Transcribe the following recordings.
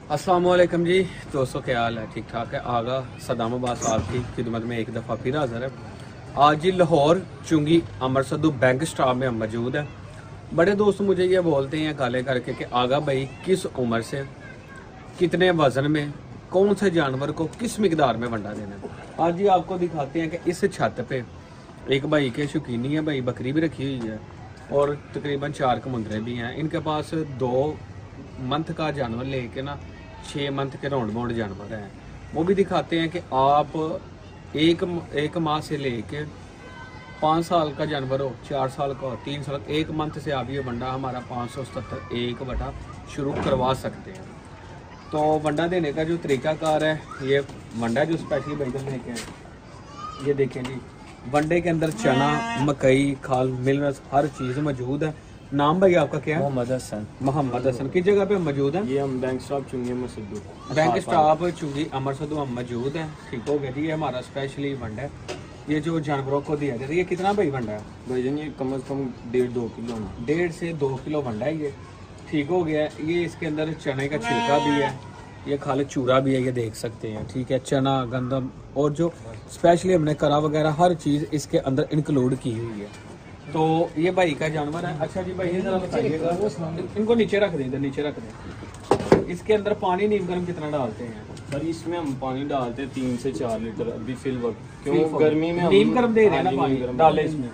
अस्सलाम वालेकुम जी दोस्तों, क्या हाल है? ठीक ठाक है। आगा सदाम अब्बास आपकी खिदमत में एक दफ़ा फिर हाज़िर है। आज जी लाहौर चुंगी अमर सद्दू बैंक स्टाफ में हम मौजूद हैं। बड़े दोस्त मुझे ये बोलते हैं काले करके कि आगा भाई किस उम्र से कितने वज़न में कौन से जानवर को किस मिकदार में वंडा देना है। आज जी आपको दिखाते हैं कि इस छत पे एक भाई के शौकीनी है, भाई बकरी भी रखी हुई है और तकरीबन 4 कमुंदरे भी हैं। इनके पास 2 मंथ का जानवर लेके ना 6 मंथ के राउंड बाउंड जानवर हैं। वो भी दिखाते हैं कि आप एक माह से लेके 5 साल का जानवर हो, 4 साल का हो, 3 साल, 1 मंथ से आप ये वंडा हमारा 577 एक बटा शुरू करवा सकते हैं। तो वंडा देने का जो तरीकाकार है, ये वंडा जो स्पेशली भाईजान लेके हैं, ये देखें जी, वंडे के अंदर चना, मकई, खाल, मिलनस हर चीज़ मौजूद है। नाम भाई आपका क्या है? मोहम्मद हसन। मोहम्मद हसन। किस जगह पे मौजूद है? ये हम बैंक स्टाफ चुंगी अमर सद्दू। बैंक स्टाफ चुंगी अमर सद्दू हम मौजूद हैं। ठीक हो गया जी। ये हमारा स्पेशली वंडा है, ये जो जानवरों को दिया जाता है। ये कितना भाई वंडा है? भाईजान ये कम से कम 1.5-2 किलो है। 1.5 से 2 किलो वंडा है ये। ठीक हो गया। ये इसके अंदर चने का छिलका भी है, ये खाली चूरा भी है, ये देख सकते हैं। ठीक है, चना, गंदम और जो स्पेशली हमने करा वगैरह हर चीज़ इसके अंदर इंक्लूड की हुई है। तो ये भाई का जानवर है। अच्छा जी भाई, ये जरा बताइएगा, इनको नीचे रख दें, इधर नीचे रख दें। इसके अंदर पानी नीम गर्म कितना डालते हैं? सर इसमें हम पानी डालते हैं 3 से 4 लीटर अभी फिल वक्त, क्यों गर्मी में नीम गर्म दे रहे हैं ना, नीम पानी गर्म डाले इसमें।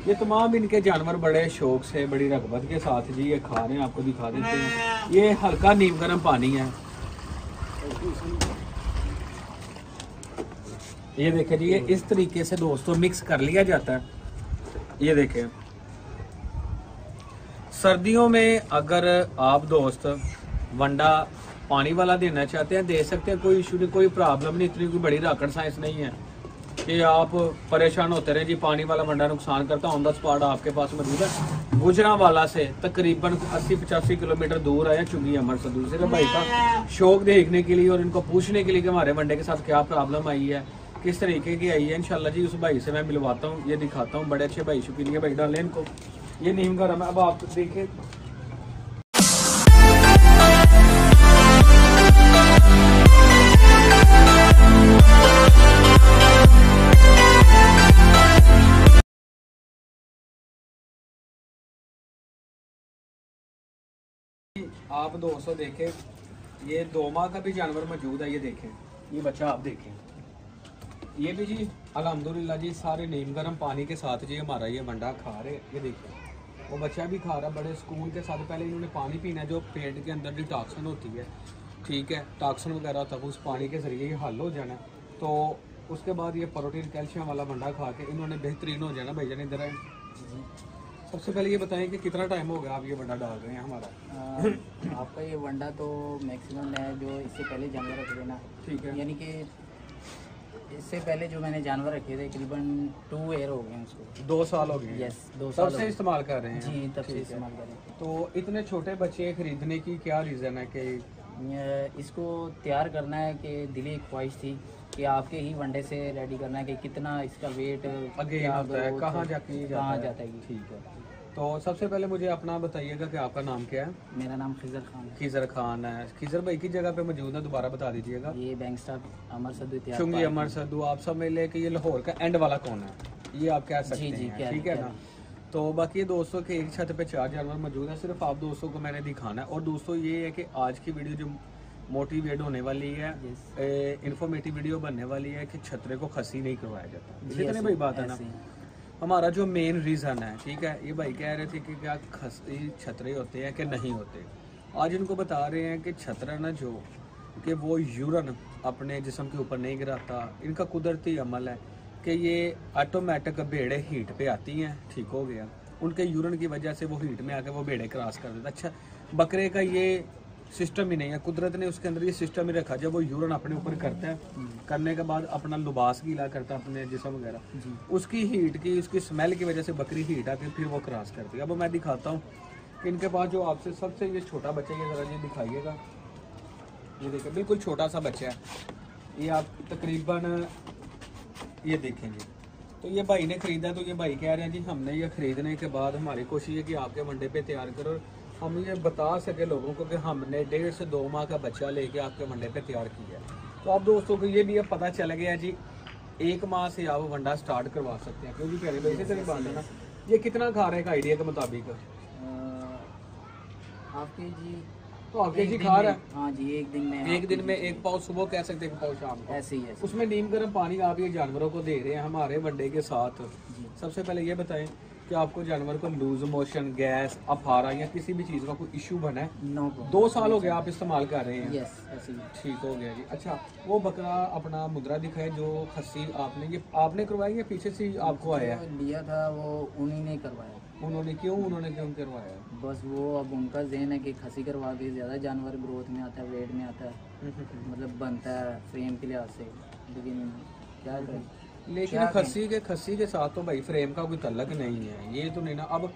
ये तमाम इनके जानवर बड़े शौक से, बड़ी रगबत के साथ जी ये खा रहे हैं। आपको दिखा देते हैं, ये हल्का नीम गर्म पानी है। ये देखें जी, ये इस तरीके से दोस्तों मिक्स कर लिया जाता है। ये देखें, सर्दियों में अगर आप दोस्त वंडा पानी वाला देना चाहते हैं, दे सकते हैं, कोई इशू नहीं, कोई प्रॉब्लम नहीं। इतनी कोई बड़ी रॉकेट साइंस नहीं है कि आप परेशान होते रहे जी पानी वाला वंडा नुकसान करता। ऑन द स्पॉट आपके पास मौजूद है। गुजरांवाला से तकरीबन 80-85 किलोमीटर दूर आए चुंगी अमर सद्दू। सिर्फ भाई का शौक देखने के लिए और इनको पूछने के लिए कि हमारे वंडे के साथ क्या प्रॉब्लम आई है, किस तरीके की आई है। इंशाल्लाह जी उस भाई से मैं मिलवाता हूँ, ये दिखाता हूँ। बड़े अच्छे भाई, शुक्रिया भाई। डालें इनको, ये नीम गर्म है। अब आप देखें, आप दोस्तों देखें, ये 2 माह का भी जानवर मौजूद है। ये देखें, ये बच्चा आप देखें, ये भी जी अल्हम्दुलिल्लाह जी सारे नीम गर्म पानी के साथ जी हमारा ये वंडा खा रहे। ये देखिए, वो बच्चा भी खा रहा है बड़े सुकून के साथ। पहले इन्होंने पानी पीना है, जो पेट के अंदर डिटॉक्सन होती है, ठीक है, टॉक्सन वगैरह होता है, उस पानी के जरिए ये हल हो जाना। तो उसके बाद ये प्रोटीन कैल्शियम वाला वंडा खा के इन्होंने बेहतरीन हो जाना। भाईजान इधर आए। सबसे पहले ये बताएं कि कितना टाइम हो गया आप ये वंडा डाल रहे हैं हमारा? आपका ये वंडा तो मैक्सिमम है जो इससे पहले जानवर रख देना, ठीक है, यानी कि इससे पहले जो मैंने जानवर रखे थे तकरीबन 2 ईयर हो गए उसको। 2 साल हो गए? यस, 2 तब साल से इस्तेमाल कर रहे हैं? जी, तब से ठीक है। इस्तेमाल कर रहे थे। तो इतने छोटे बच्चे खरीदने की क्या रीज़न है कि इसको तैयार करना है कि दिली ख्वाहिश थी कि आपके ही वनडे से रेडी करना है कि कितना इसका वेट अगेन होता है, कहाँ जाके कहाँ जाता है। ठीक है। तो सबसे पहले मुझे अपना बताइएगा कि आपका नाम क्या है? मेरा नाम खिजर खान है। खिजर खान है। खिजर भाई की जगह पे मौजूद है, दोबारा बता दीजिएगा। ये बैंक स्टाफ अमर सद्दू चुंगी अमर सद्दू। आप सब में ले कि ये लाहौर का एंड वाला कौन है, ये आप कह सकते हैं, ठीक है ना? तो बाकी दोस्तों के एक छत पे 4 जानवर मौजूद है। सिर्फ आप दोस्तों को मैंने दिखाना है। और दोस्तों ये है कि आज की वीडियो जो मोटिवेट होने वाली है, इंफॉर्मेटिव वीडियो बनने वाली है कि छतरे को खसी नहीं करवाया जाता। इतनी भाई बात है ना, हमारा जो मेन रीज़न है, ठीक है। ये भाई कह रहे थे कि क्या खसी छतरे होते हैं कि नहीं होते। आज इनको बता रहे हैं कि छतरा ना जो कि वो यूरन अपने जिस्म के ऊपर नहीं गिराता। इनका कुदरती अमल है कि ये ऑटोमेटिक बेड़े हीट पे आती हैं। ठीक हो गया, उनके यूरन की वजह से वो हीट में आके वो बेड़े क्रॉस कर देता। अच्छा, बकरे का ये सिस्टम ही नहीं है, कुदरत ने उसके अंदर ये सिस्टम ही रखा। जब वो यूरन अपने ऊपर करता है, करने के बाद अपना लिबास गीला करता है, अपने जिस्म वगैरह, उसकी हीट की, उसकी स्मेल की वजह से बकरी हीट आके फिर वो क्रॉस करती है। अब मैं दिखाता हूँ कि इनके पास जो आपसे सबसे ये छोटा बच्चा, ये ज़रा ये दिखाइएगा। ये देखिए, बिल्कुल छोटा सा बच्चा है। ये आप तकरीबन ये देखेंगे। तो ये भाई ने ख़रीदा, तो ये भाई कह रहे हैं जी हमने ये ख़रीदने के बाद हमारी कोशिश है कि आपके वनडे पे तैयार करो। हम ये बता सके लोगों को कि हमने 1.5 से 2 माह का बच्चा लेके आपके वनडे पे तैयार किया है। तो आप दोस्तों को ये भी अब पता चल गया जी 1 माह से आप वंडा स्टार्ट करवा सकते हैं, क्योंकि पहले वैसे तेरी बात है ना। ये कितना खा रहा है आइडिया के मुताबिक? हाफ के जी तो हाफ के जी खा रहा है। हाँ जी, एक दिन में 1 पाव सुबह कह सकते हैं, 1 पाव शाम को, ऐसे ही। उसमें नीम गर्म पानी आप ये जानवरों को दे रहे हैं हमारे वनडे के साथ। सबसे पहले ये बताएं कि आपको जानवर को लूज मोशन, गैस, अफारा या किसी भी चीज़ का कोई इशू बना है? नो। 2 साल हो गया आप इस्तेमाल कर रहे हैं? यस, ऐसे ही। ठीक हो गया जी। अच्छा, वो बकरा अपना मुद्रा दिखाए जो खस्सी आपने, ये आपने करवाई या पीछे से आपको आया? लिया था वो उन्हीं ने करवाया। उन्होंने क्यों करवाया? बस वो अब उनका ज़हन है कि खसी करवा के ज़्यादा जानवर ग्रोथ में आता है, वेट में आता है, मतलब बनता है फ्रेम के लिहाज से। लेकिन क्या करें, लेकिन खस्सी के साथ तो भाई फ्रेम का कोई तल्लक नहीं है, ये तो नहीं ना। अब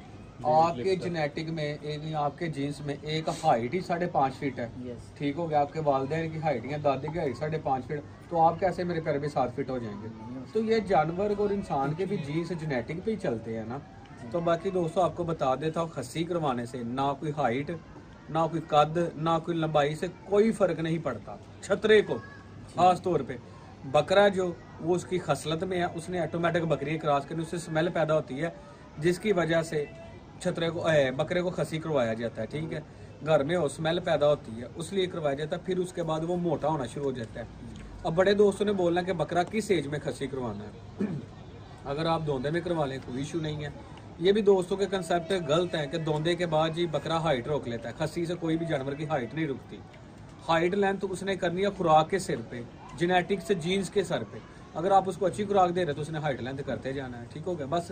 आपके जेनेटिक में, आपके जीन्स में एक हाइट ही 5.5 फीट है। ठीक हो गया, आपके वालिदैन की हाइट या दादी की हाइट 5.5 फीट, तो आप कैसे मेरे पैर भी 7 फीट हो जाएंगे? तो ये जानवर और इंसान के भी जीन्स जेनेटिक पे ही चलते हैं ना। तो बाकी दोस्तों आपको बता देता हूँ, खस्सी करवाने से ना कोई हाइट, ना कोई कद, ना कोई लंबाई से कोई फर्क नहीं पड़ता। छतरे को खास तौर पे बकरा जो वो उसकी खसलत में है, उसने ऑटोमेटिक बकरी क्रॉस करनी, उससे स्मेल पैदा होती है जिसकी वजह से छतरे को बकरे को खसी करवाया जाता है। ठीक है, घर में हो स्मेल पैदा होती है उसलिए करवाया जाता है, फिर उसके बाद वो मोटा होना शुरू हो जाता है। अब बड़े दोस्तों ने बोलना कि बकरा किस एज में खसी करवाना है। अगर आप दोंदे में करवा लें कोई इशू नहीं है। ये भी दोस्तों के कंसेप्ट गलत है कि दोंदे के बाद जी बकरा हाइट रोक लेता है। खस्सी से कोई भी जानवर की हाइट नहीं रुकती। हाइट लेंथ उसने करनी है खुराक के सिर पे, जेनेटिक से जीन्स के सर पे। अगर आप उसको अच्छी खुराक दे रहे तो उसने हाइट लेंथ करते जाना है। ठीक हो गया। बस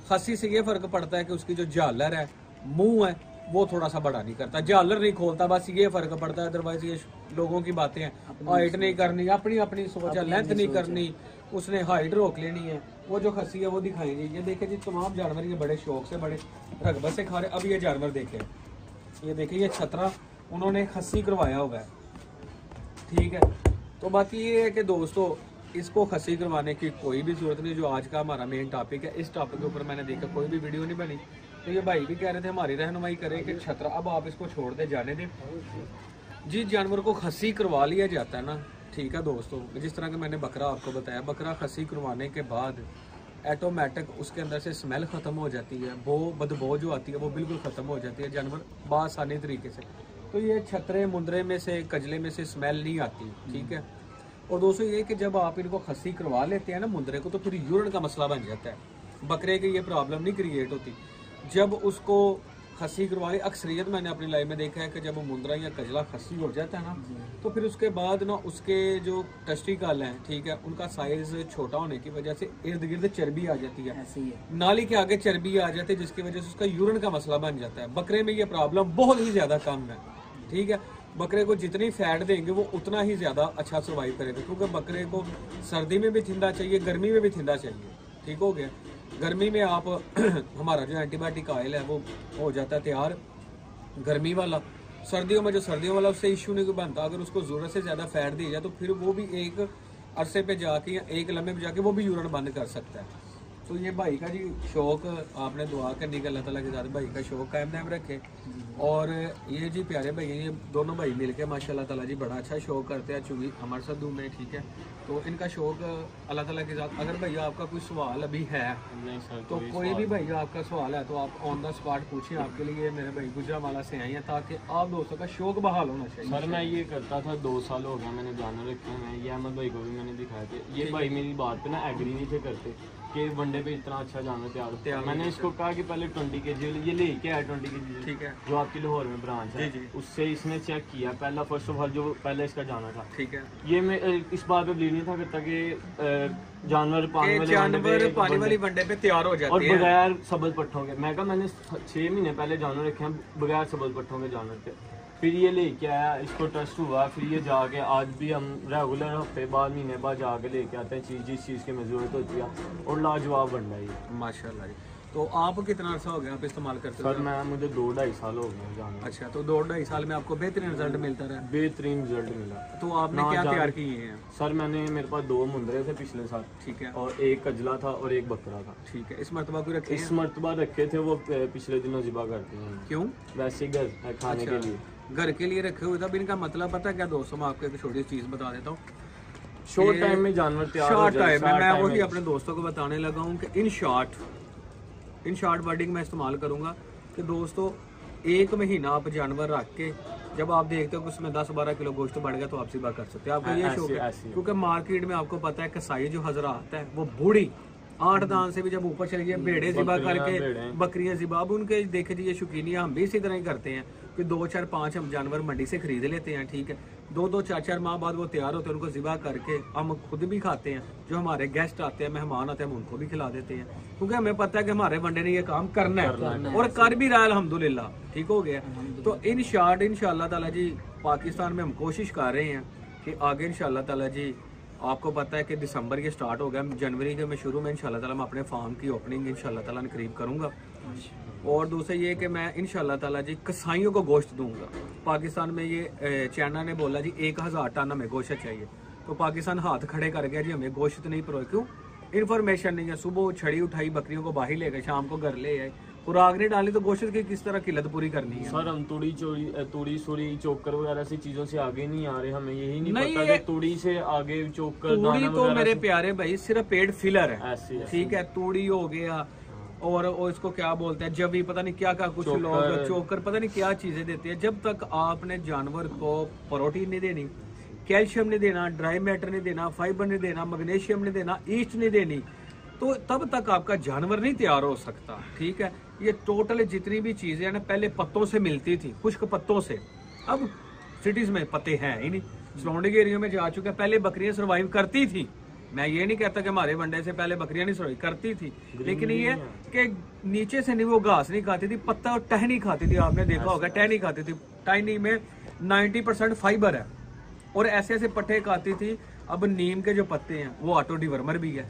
खस्सी से ये फर्क पड़ता है कि उसकी जो झालर है, मुंह है, वो थोड़ा सा बड़ा नहीं करता, झालर नहीं खोलता, बस ये फर्क पड़ता है। अदरवाइज ये लोगों की बातें हैं, हाइट नहीं करनी, अपनी अपनी सोच है, लेंथ नहीं करनी, उसने हाइट रोक लेनी है। वो जो खस्सी है वो दिखाएंगे। ये देखे जी तमाम जानवर ये बड़े शौक से, बड़े रगबत से खा रहे। अब ये जानवर देखे, ये देखे ये छतरा उन्होंने खस्सी करवाया हुआ है। ठीक है, तो बाकी ये है कि दोस्तों इसको खस्सी करवाने की कोई भी जरूरत नहीं। जो आज का हमारा मेन टॉपिक है, इस टॉपिक के ऊपर मैंने देखा कोई भी वीडियो नहीं बनी, तो ये भाई भी कह रहे थे हमारी रहनुमाई करें कि छतरा अब आप इसको छोड़ दे, जाने दें। जिस जानवर को खस्सी करवा लिया जाता है ना, ठीक है दोस्तों, जिस तरह का मैंने बकरा आपको बताया, बकरा खस्सी करवाने के बाद ऑटोमेटिक उसके अंदर से स्मेल ख़त्म हो जाती है, बदबू जो आती है वो बिल्कुल ख़त्म हो जाती है, जानवर बासानी तरीके से। तो ये छतरे मुंदरे में से, कजले में से स्मेल नहीं आती। ठीक है। और दोस्तों ये कि जब आप इनको खस्सी करवा लेते हैं ना मुंदरे को, तो फिर यूरिन का मसला बन जाता है। बकरे की ये प्रॉब्लम नहीं क्रिएट होती। जब उसको खस्सी करवाई, अक्सरियत मैंने अपनी लाइफ में देखा है कि जब मुंदरा या कजला खस्सी हो जाता है ना, तो फिर उसके बाद ना उसके जो टेस्टिकल हैं, ठीक है, उनका साइज छोटा होने की वजह से इर्द गिर्द चर्बी आ जाती है, नाली के आगे चर्बी आ जाती है, जिसकी वजह से उसका यूरिन का मसला बन जाता है। बकरे में ये प्रॉब्लम बहुत ही ज़्यादा कम है। ठीक है, बकरे को जितनी फैट देंगे वो उतना ही ज़्यादा अच्छा सर्वाइव करेगा, क्योंकि बकरे को सर्दी में भी ठंडा चाहिए, गर्मी में भी ठंडा चाहिए। ठीक हो गया। गर्मी में आप हमारा जो एंटीबायोटिक ऑयल है वो हो जाता है तैयार गर्मी वाला। सर्दियों में जो सर्दियों वाला उससे इशू नहीं बनता। अगर उसको ज़रूरत से ज़्यादा फैट दी जाए तो फिर वो भी एक अरसे पे जाके या एक लम्हे पे जाके वो भी यूरिन बंद कर सकता है। तो ये भाई का जी शौक, आपने दुआ करनी कि अल्लाह ताला के साथ भाई का शौक कायम दायम रखे। और ये जी प्यारे भाई हैं, ये दोनों भाई मिलके माशाल्लाह ताला जी बड़ा अच्छा शौक करते हैं चूँकि हमारे सद्दू में। ठीक है, तो इनका शौक अल्लाह ताला के साथ। अगर भैया आपका कोई सवाल अभी है नहीं सर, तो कोई भी भैया आपका सवाल है तो आप ऑन द स्पॉट पूछिए। आपके लिए मेरे भाई गुजरावाला से आए हैं ताकि आप दोस्तों का शौक बहाल होना चाहिए। सर मैं ये करता था, 2 साल हो गया मैंने जानवर रखे हैं। ये अहमद भाई को भी मैंने दिखाया थे। ये भाई मेरी बात पे ना एग्री नहीं थे करते कि वनडे पे इतना अच्छा जानवर तैयार होता है। मैंने इसको कहा कि पहले 20 kg ये लेके आया, 20 kg, ठीक है, जो आपकी लाहौर में ब्रांच है, उससे इसने चेक किया पहला, फर्स्ट ऑफ ऑल जो पहले इसका जाना था। ठीक है, ये मैं इस बात पे बिलीव नहीं था करता कि जानवर पानी वाली वनडे पे तैयार हो जाते हैं और बगैर सबल पट्टों के। मैं कहा मैंने 6 महीने पहले जानवर रखे हैं बगैर सबल पट्टों के जानवर पे। फिर ये लेके आया, इसको टेस्ट हुआ, फिर ये जाके आज भी हम रेगुलर हफ्ते बाद महीने बाद जाके लेके आते हैं चीज़ जिस चीज़ की हमें ज़रूरत होती है, और लाजवाब बन रहा है ये माशाल्लाह जी। तो आप कितना अर्सा हो गया आप इस्तेमाल करते हो? सर मुझे 2-2.5 साल हो गए जानवर। अच्छा, तो 2-2.5 साल में आपको बेहतरीन रिजल्ट मिलता रहा? बेहतरीन रिजल्ट मिला। तो आपने क्या तैयार किए हैं? सर मेरे पास 2 मुंदरे थे पिछले साल, ठीक है, और एक कजला था और एक बकरा था, ठीक है। इस मरतबा कोई रखे? इस मरतबा रखे थे, वो पिछले दिनों ज़िबा करते हैं। क्यों? वैसे ही घर खाने के लिए, घर के लिए रखे हुए। तब इनका मतलब पता है क्या दोस्तों, मैं आपको एक छोटी चीज़ बता देता हूँ। शॉर्ट टाइम में जानवर तैयार हो जाए। शॉर्ट टाइम में मैं वही अपने दोस्तों को बताने लगा हूँ कि इन शॉर्ट वर्डिंग मैं इस्तेमाल करूंगा कि दोस्तों 1 महीना आप जानवर रख के जब आप देखते हो कि उसमें 10-12 किलो गोश्त बढ़ गया तो आप ज़िबा कर सकते हैं। आपको ये शौक है? क्योंकि मार्केट में आपको पता है कसाई जो हजरात है वो बूढ़ी 8 दान से भी जब ऊपर चली गई भेड़े ज़िबा करके, बकरियां ज़िबा, अब उनके देखे जी ये शौकीनी हम भी इसी तरह ही करते हैं कि 2-4-5 हम जानवर मंडी से खरीद लेते हैं, ठीक है। 2-2, 4-4 माह बाद वो तैयार होते हैं, उनको ज़िबा करके हम खुद भी खाते हैं, जो हमारे गेस्ट आते हैं, मेहमान आते हैं, हम उनको भी खिला देते हैं, क्योंकि हमें पता है कि हमारे वनडे ने ये काम करना है और कर भी रहा है अल्हम्दुलिल्लाह, ठीक हो गया। तो इन शॉर्ट इंशाअल्लाह ताला जी पाकिस्तान में हम कोशिश कर रहे हैं कि आगे इंशाअल्लाह ताला जी, आपको पता है कि दिसंबर के स्टार्ट हो गया, जनवरी के मैं शुरू में इंशाअल्लाह ताला मैं अपने फार्म की ओपनिंग इंशाअल्लाह ताला करीब करूँगा। और दूसरा ये कि मैं इंशाअल्लाह ताला जी कसाईयों को गोश्त दूंगा। पाकिस्तान में ये चाइना ने बोला जी 1000 टन हमें गोश्त चाहिए, तो पाकिस्तान हाथ खड़े कर गया जी हमें गोश्त नहीं परोए। क्यों? इन्फॉर्मेशन नहीं है। सुबह छड़ी उठाई, बकरियों को बाहर ले गए, शाम को घर ले आए, खुराक नहीं डाली, तो गोश्त की किस तरह किल्लत पूरी करनी है? सर हम तूड़ी सूरी चोकर वगैरह से चीजों से आगे नहीं आ रहे, हमें यही नहीं पता कि तूड़ी से आगे चोकर तूड़ी तो मेरे प्यारे भाई सिर्फ पेट फिलर है, ठीक है। तूड़ी हो गया और इसको क्या बोलते हैं जब भी पता नहीं क्या क्या कुछ लोग चोकर पता नहीं क्या चीजें देते हैं। जब तक आपने जानवर को प्रोटीन नहीं देनी, कैल्शियम नहीं देना, ड्राई मैटर नहीं देना, फाइबर नहीं देना, मैग्नीशियम नहीं देना, ईस्ट नहीं देनी, तो तब तक आपका जानवर नहीं तैयार हो सकता, ठीक है। ये टोटल जितनी भी चीजें हैं ना पहले पत्तों से मिलती थी, खुश्क पत्तों से, अब सिटीज में पत्ते हैं ही नहीं। सराउंडिंग एरिया में जा चुके हैं। पहले बकरियां सर्वाइव करती थी, मैं ये नहीं कहता कि हमारे वनडे से पहले बकरियां नहीं सर्वाइव करती थी, लेकिन ये कि नीचे से नहीं वो घास नहीं खाती थी, पत्ता और टहनी खाती थी। आपने देखा होगा टहनी खाती थी, टहनी में 90% फाइबर है और ऐसे ऐसे पट्टे खाती थी। अब नीम के जो पत्ते हैं वो ऑटो डिवर्मर भी है,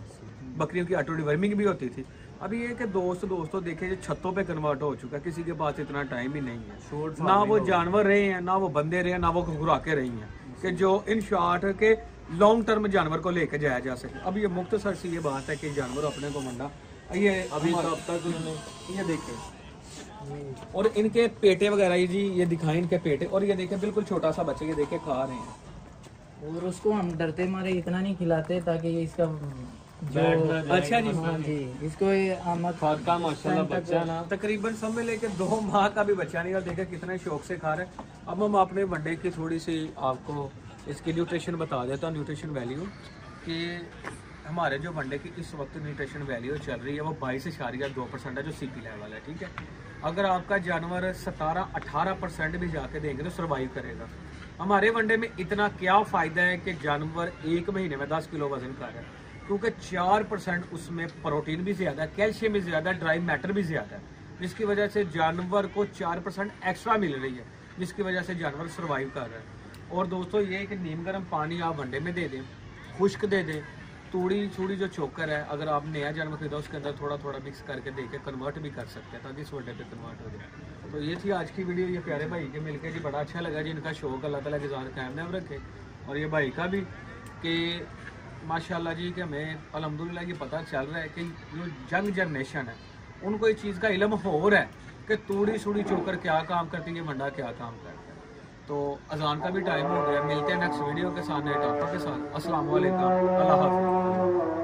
बकरियों की ऑटो डिवर्मिंग भी होती थी। अभी ये कि दोस्तों देखे छतों पे कन्वर्ट हो चुका है, किसी के पास इतना टाइम ही नहीं है, ना वो जानवर रहे हैं, ना वो बंदे रहे हैं, ना वो खुराकें रही हैं कि जो इन शॉर्ट के लॉन्ग टर्म जानवर को लेकर जाया जा सके। अब ये मुख्तसर सी ये बात है कि जानवर अपने को मंडा ये अभी तब तक उन्होंने ये देखे और इनके पेटे वगैरह जी ये दिखाएं इनके पेटे, और ये देखे बिल्कुल छोटा सा बच्चे ये देखे खा रहे हैं। और उसको हम डरते मारे इतना नहीं खिलाते ताकि ये इसका जो अच्छा जी, हाँ जी, इसको ये का माशाल्लाह बच्चा ना तकरीबन समझ लेके 2 माह का भी बच्चा नहीं, और देखे कितने शौक से खा रहे हैं। अब हम अपने वनडे की थोड़ी सी आपको इसकी न्यूट्रिशन बता देता हूँ, न्यूट्रिशन वैल्यू कि हमारे जो वनडे की इस वक्त न्यूट्रिशन वैल्यू चल रही है वो 22.2% है, जो CP लेवल है, ठीक है। अगर आपका जानवर 17-18% भी जाके देंगे तो सर्वाइव करेगा। हमारे वनडे में इतना क्या फ़ायदा है कि जानवर 1 महीने में 10 किलो वजन कर रहा है, क्योंकि 4% उसमें प्रोटीन भी ज़्यादा है, कैल्शियम भी ज़्यादा है, ड्राई मैटर भी ज़्यादा है, जिसकी वजह से जानवर को 4% एक्स्ट्रा मिल रही है, जिसकी वजह से जानवर सर्वाइव कर रहा है। और दोस्तों ये कि नीम गर्म पानी आप वनडे में दे दें, खुश्क दे दें, तूड़ी जो चोकर है अगर आप नया जानवर खरीदा उसके अंदर थोड़ा थोड़ा मिक्स करके देके कन्वर्ट भी कर सकते हैं ताकि इस वनडे पे कन्वर्ट हो जाए। तो ये थी आज की वीडियो। ये प्यारे भाई के मिलके जी बड़ा अच्छा लगा जी, इनका शौक अल्लाह ताला के साथ कायम रखे, और ये भाई का भी कि माशाल्लाह जी कि हमें अल्हम्दुलिल्लाह ये पता चल रहा है कि जो यंग जनरेशन है उनको इस चीज़ का इल्म हो रहा है कि तूड़ी चोकर क्या काम करती है, मंडा क्या काम करता है। तो अजान का भी टाइम हो गया, मिलते हैं नेक्स्ट वीडियो के साथ नए टॉपिक के साथ। अस्सलाम वालेकुम, अल्लाह हाफ़िज़।